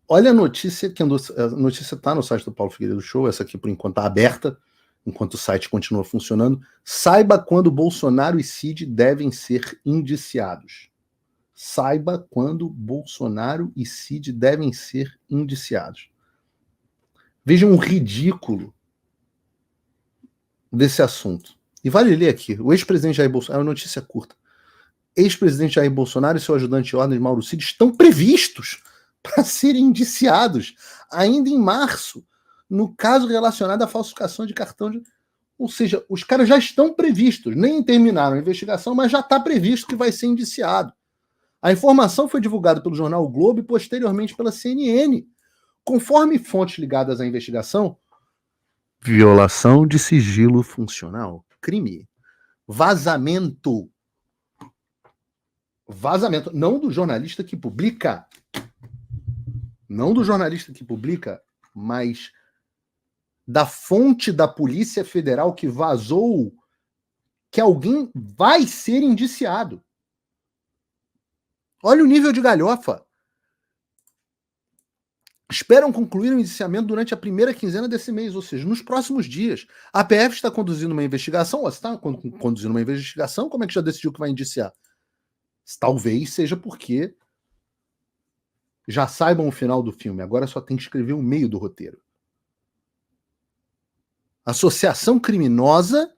Olha a notícia, a notícia está no site do Paulo Figueiredo Show, essa aqui por enquanto está aberta, enquanto o site continua funcionando. Saiba quando Bolsonaro e Cid devem ser indiciados. Saiba quando Bolsonaro e Cid devem ser indiciados. Vejam o ridículo desse assunto. E vale ler aqui. O ex-presidente Jair Bolsonaro, é uma notícia curta. Ex-presidente Jair Bolsonaro e seu ajudante de ordem, Mauro Cid, estão previstos para serem indiciados ainda em março, no caso relacionado à falsificação de cartão de... Ou seja, os caras já estão previstos, nem terminaram a investigação, mas já está previsto que vai ser indiciado. A informação foi divulgada pelo jornal o Globo e posteriormente pela CNN. Conforme fontes ligadas à investigação, violação de sigilo funcional, crime, vazamento, não do jornalista que publica, mas da fonte da Polícia Federal que vazou que alguém vai ser indiciado. Olha o nível de galhofa. Esperam concluir o indiciamento durante a primeira quinzena desse mês, ou seja, nos próximos dias. A PF está conduzindo uma investigação. Você está conduzindo uma investigação? Como é que já decidiu que vai indiciar? Talvez seja porque já saibam o final do filme. Agora só tem que escrever o meio do roteiro. Associação criminosa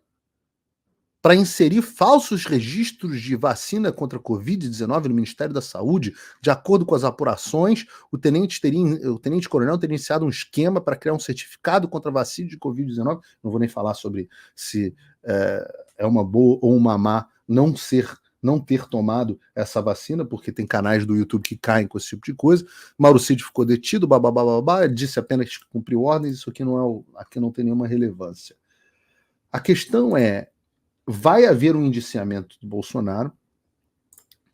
para inserir falsos registros de vacina contra a Covid-19 no Ministério da Saúde. De acordo com as apurações, o tenente-coronel teria iniciado um esquema para criar um certificado contra a vacina de Covid-19. Não vou nem falar sobre se é uma boa ou uma má não ter tomado essa vacina, porque tem canais do YouTube que caem com esse tipo de coisa. Mauro Cid ficou detido, disse apenas que cumpriu ordens, isso aqui aqui não tem nenhuma relevância. A questão é, vai haver um indiciamento do Bolsonaro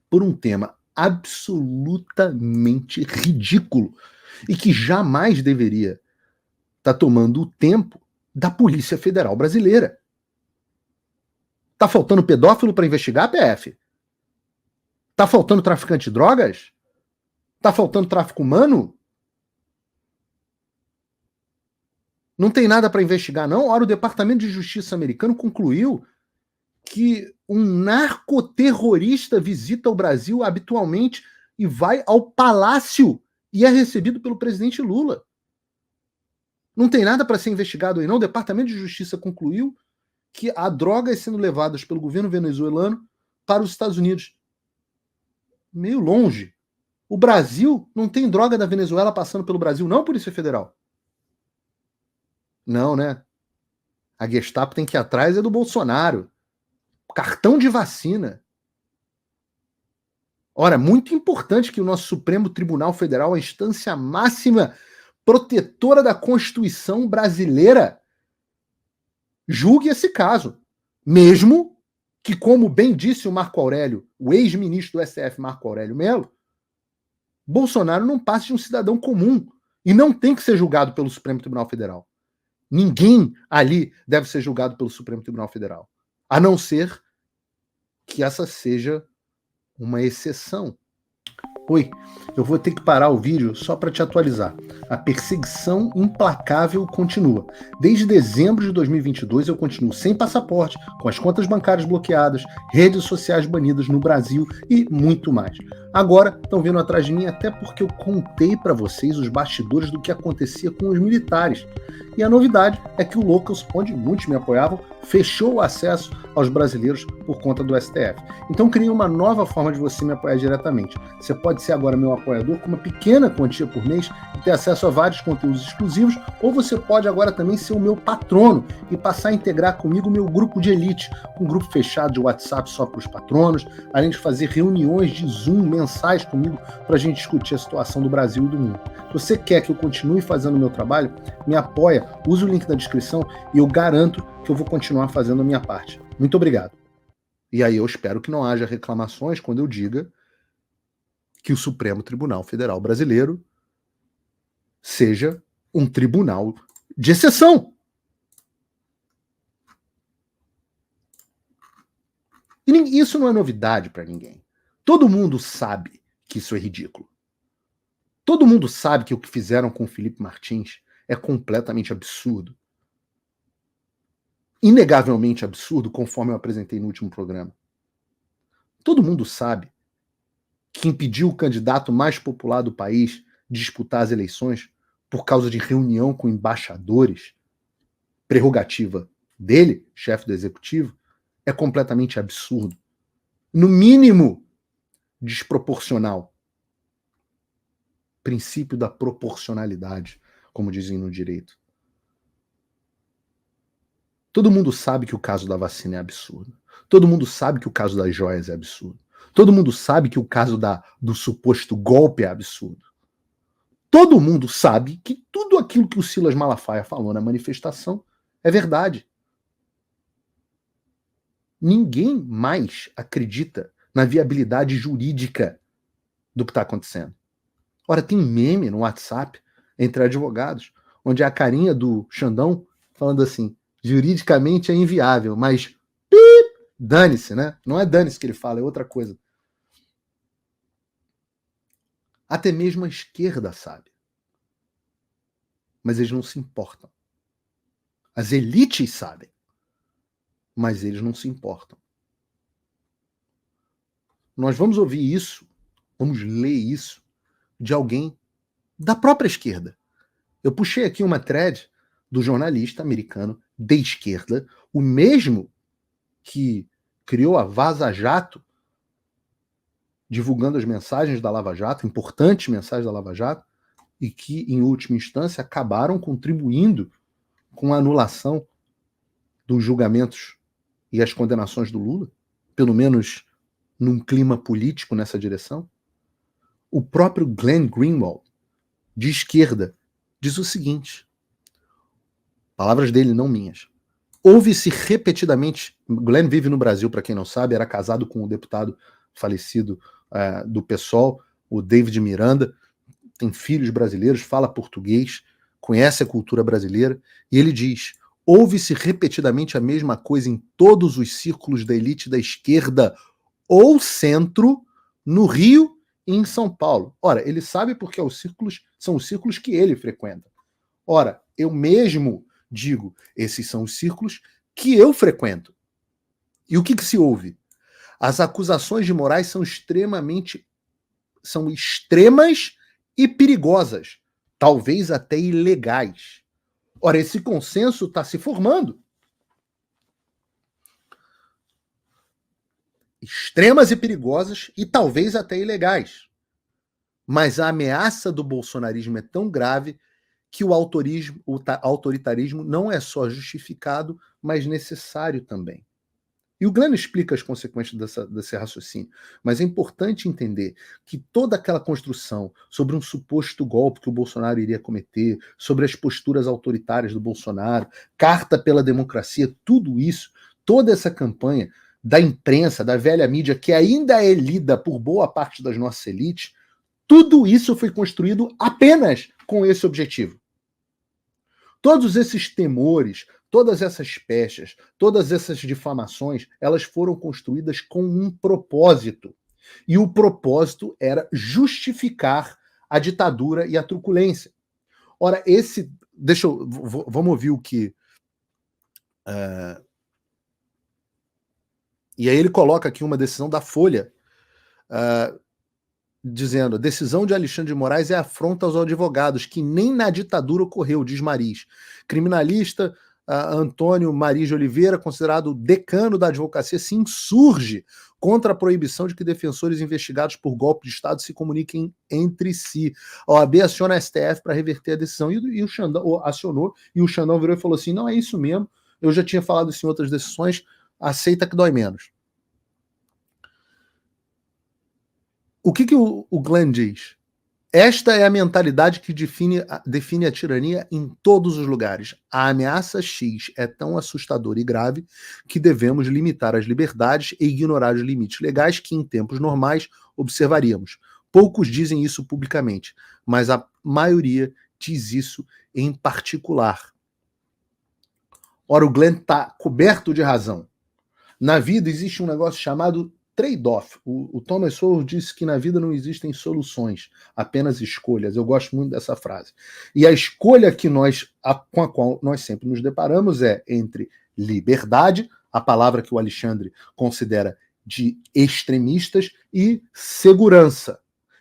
por um tema absolutamente ridículo e que jamais deveria estar tomando o tempo da Polícia Federal Brasileira. Tá faltando pedófilo para investigar a PF? Tá faltando traficante de drogas? Tá faltando tráfico humano? Não tem nada para investigar, não? Ora, o Departamento de Justiça americano concluiu que um narcoterrorista visita o Brasil habitualmente e vai ao palácio e é recebido pelo presidente Lula. Não tem nada para ser investigado aí, não? O Departamento de Justiça concluiu que há drogas sendo levadas pelo governo venezuelano para os Estados Unidos. Meio longe. O Brasil não tem droga da Venezuela passando pelo Brasil, não, Polícia Federal? Não, né? A Gestapo tem que ir atrás é do Bolsonaro. Cartão de vacina. Ora, muito importante que o nosso Supremo Tribunal Federal, a instância máxima protetora da Constituição brasileira, julgue esse caso. Mesmo que, como bem disse o Marco Aurélio, o ex-ministro do STF, Marco Aurélio Mello, Bolsonaro não passe de um cidadão comum e não tem que ser julgado pelo Supremo Tribunal Federal. Ninguém ali deve ser julgado pelo Supremo Tribunal Federal, a não ser que essa seja uma exceção. Oi, eu vou ter que parar o vídeo só para te atualizar. A perseguição implacável continua. Desde dezembro de 2022 eu continuo sem passaporte, com as contas bancárias bloqueadas, redes sociais banidas no Brasil e muito mais. Agora estão vindo atrás de mim até porque eu contei para vocês os bastidores do que acontecia com os militares. E a novidade é que o Locals, onde muitos me apoiavam, fechou o acesso aos brasileiros por conta do STF. Então criei uma nova forma de você me apoiar diretamente. Você pode ser agora meu apoiador com uma pequena quantia por mês e ter acesso a vários conteúdos exclusivos, ou você pode agora também ser o meu patrono e passar a integrar comigo o meu grupo de elite, um grupo fechado de WhatsApp só para os patronos, além de fazer reuniões de Zoom mensais comigo para a gente discutir a situação do Brasil e do mundo. Se você quer que eu continue fazendo o meu trabalho, me apoia, use o link da descrição e eu garanto que eu vou continuar fazendo a minha parte. Muito obrigado. E aí eu espero que não haja reclamações quando eu diga que o Supremo Tribunal Federal Brasileiro seja um tribunal de exceção. E isso não é novidade para ninguém. Todo mundo sabe que isso é ridículo. Todo mundo sabe que o que fizeram com o Felipe Martins é completamente absurdo. Inegavelmente absurdo, conforme eu apresentei no último programa. Todo mundo sabe que impediu o candidato mais popular do país de disputar as eleições por causa de reunião com embaixadores, prerrogativa dele, chefe do executivo, é completamente absurdo. No mínimo, desproporcional. Princípio da proporcionalidade, como dizem no direito. Todo mundo sabe que o caso da vacina é absurdo. Todo mundo sabe que o caso das joias é absurdo. Todo mundo sabe que o caso do suposto golpe é absurdo. Todo mundo sabe que tudo aquilo que o Silas Malafaia falou na manifestação é verdade. Ninguém mais acredita na viabilidade jurídica do que está acontecendo. Ora, tem meme no WhatsApp entre advogados, onde é a carinha do Xandão falando assim, juridicamente é inviável, mas dane-se, né? Não é dane-se que ele fala, é outra coisa. Até mesmo a esquerda sabe. Mas eles não se importam. As elites sabem. Mas eles não se importam. Nós vamos ouvir isso, vamos ler isso de alguém da própria esquerda. Eu puxei aqui uma thread do jornalista americano de esquerda, o mesmo que criou a Vaza Jato, divulgando as mensagens da Lava Jato, importantes mensagens da Lava Jato, e que, em última instância, acabaram contribuindo com a anulação dos julgamentos e as condenações do Lula, pelo menos num clima político nessa direção. O próprio Glenn Greenwald, de esquerda, diz o seguinte, palavras dele, não minhas. Ouve-se repetidamente, Glenn vive no Brasil, para quem não sabe, era casado com o deputado falecido do PSOL, o David Miranda, tem filhos brasileiros, fala português, conhece a cultura brasileira, e ele diz, ouve-se repetidamente a mesma coisa em todos os círculos da elite da esquerda ou centro, no Rio e em São Paulo. Ora, ele sabe porque são os círculos que ele frequenta. Ora, eu mesmo digo, esses são os círculos que eu frequento. E o que se ouve? As acusações de Moraes são extremas e perigosas, talvez até ilegais. Ora, esse consenso está se formando. Extremas e perigosas e talvez até ilegais. Mas a ameaça do bolsonarismo é tão grave que o autoritarismo não é só justificado, mas necessário também. E o Glenn explica as consequências desse raciocínio. Mas é importante entender que toda aquela construção sobre um suposto golpe que o Bolsonaro iria cometer, sobre as posturas autoritárias do Bolsonaro, carta pela democracia, tudo isso, toda essa campanha da imprensa, da velha mídia, que ainda é lida por boa parte das nossas elites, tudo isso foi construído apenas com esse objetivo. Todos esses temores, todas essas pechas, todas essas difamações, elas foram construídas com um propósito. E o propósito era justificar a ditadura e a truculência. Ora, vamos ouvir o que... E aí ele coloca aqui uma decisão da Folha, dizendo, a decisão de Alexandre de Moraes é afronta aos advogados, que nem na ditadura ocorreu, diz Mariz. Criminalista Antônio Mariz de Oliveira, considerado decano da advocacia, se insurge contra a proibição de que defensores investigados por golpe de Estado se comuniquem entre si. A OAB aciona a STF para reverter a decisão, e o Xandão acionou, e o Xandão virou e falou assim, não, é isso mesmo, eu já tinha falado isso em outras decisões, aceita que dói menos. O que o Glenn diz? Esta é a mentalidade que define a tirania em todos os lugares. A ameaça X é tão assustadora e grave que devemos limitar as liberdades e ignorar os limites legais que, em tempos normais, observaríamos. Poucos dizem isso publicamente, mas a maioria diz isso em particular. Ora, o Glenn está coberto de razão. Na vida existe um negócio chamado trade-off. O Thomas Sowell disse que na vida não existem soluções, apenas escolhas. Eu gosto muito dessa frase. E a escolha com a qual nós sempre nos deparamos é entre liberdade, a palavra que o Alexandre considera de extremistas, e segurança.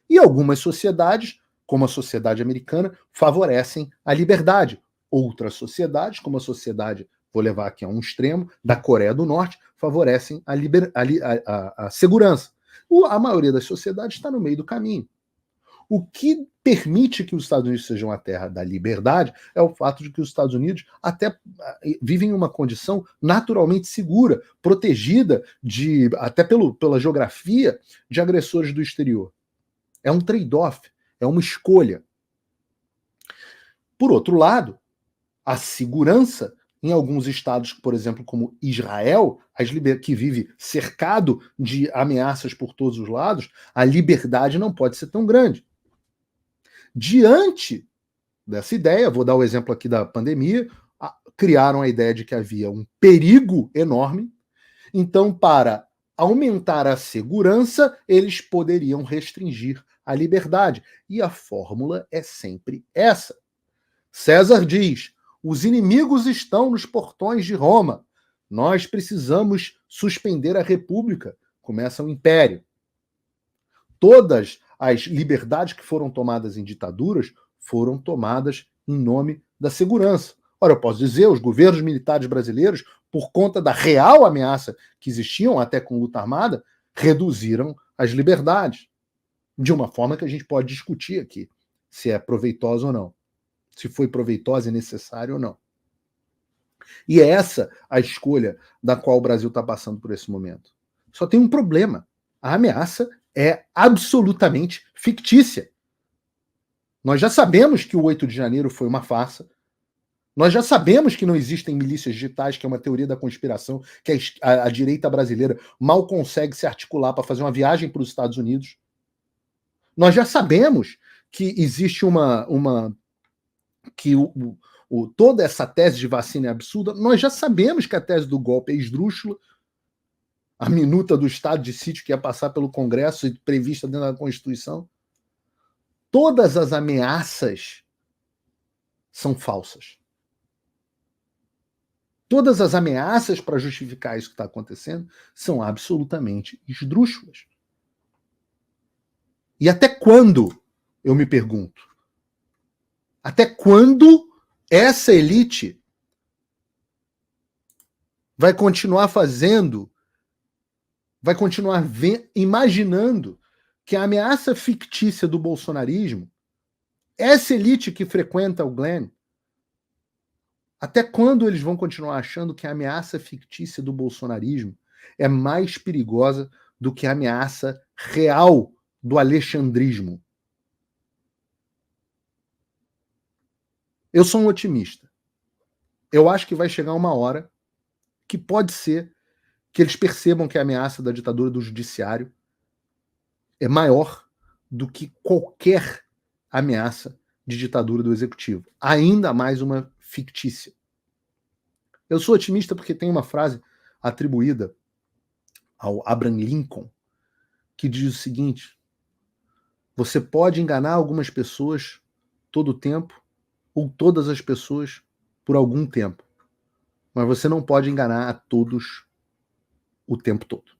E algumas sociedades, como a sociedade americana, favorecem a liberdade. Outras sociedades, como a sociedade, vou levar aqui a um extremo, da Coreia do Norte, favorecem a segurança. A maioria das sociedades está no meio do caminho. O que permite que os Estados Unidos sejam a terra da liberdade é o fato de que os Estados Unidos até vivem em uma condição naturalmente segura, protegida até pela geografia de agressores do exterior. É um trade-off, é uma escolha. Por outro lado, a segurança em alguns estados, por exemplo, como Israel, que vive cercado de ameaças por todos os lados, a liberdade não pode ser tão grande. Diante dessa ideia, vou dar o exemplo aqui da pandemia, criaram a ideia de que havia um perigo enorme, então, para aumentar a segurança, eles poderiam restringir a liberdade. E a fórmula é sempre essa. César diz: os inimigos estão nos portões de Roma. Nós precisamos suspender a república. Começa o império. Todas as liberdades que foram tomadas em ditaduras foram tomadas em nome da segurança. Ora, eu posso dizer, os governos militares brasileiros, por conta da real ameaça que existiam, até com luta armada, reduziram as liberdades. De uma forma que a gente pode discutir aqui, se é proveitosa ou não. Se foi proveitosa e necessária ou não. E é essa a escolha da qual o Brasil está passando por esse momento. Só tem um problema. A ameaça é absolutamente fictícia. Nós já sabemos que o 8 de janeiro foi uma farsa. Nós já sabemos que não existem milícias digitais, que é uma teoria da conspiração, que a direita brasileira mal consegue se articular para fazer uma viagem para os Estados Unidos. Nós já sabemos que existe toda essa tese de vacina é absurda. Nós já sabemos que a tese do golpe é esdrúxula. A minuta do estado de sítio que ia passar pelo Congresso e prevista dentro da Constituição. Todas as ameaças são falsas. Todas as ameaças para justificar isso que está acontecendo são absolutamente esdrúxulas. E até quando, eu me pergunto, até quando essa elite vai continuar imaginando que a ameaça fictícia do bolsonarismo, essa elite que frequenta o Glenn, até quando eles vão continuar achando que a ameaça fictícia do bolsonarismo é mais perigosa do que a ameaça real do alexandrismo? Eu sou um otimista. Eu acho que vai chegar uma hora que pode ser que eles percebam que a ameaça da ditadura do judiciário é maior do que qualquer ameaça de ditadura do executivo. Ainda mais uma fictícia. Eu sou otimista porque tem uma frase atribuída ao Abraham Lincoln que diz o seguinte: você pode enganar algumas pessoas todo o tempo ou todas as pessoas por algum tempo, mas você não pode enganar a todos o tempo todo.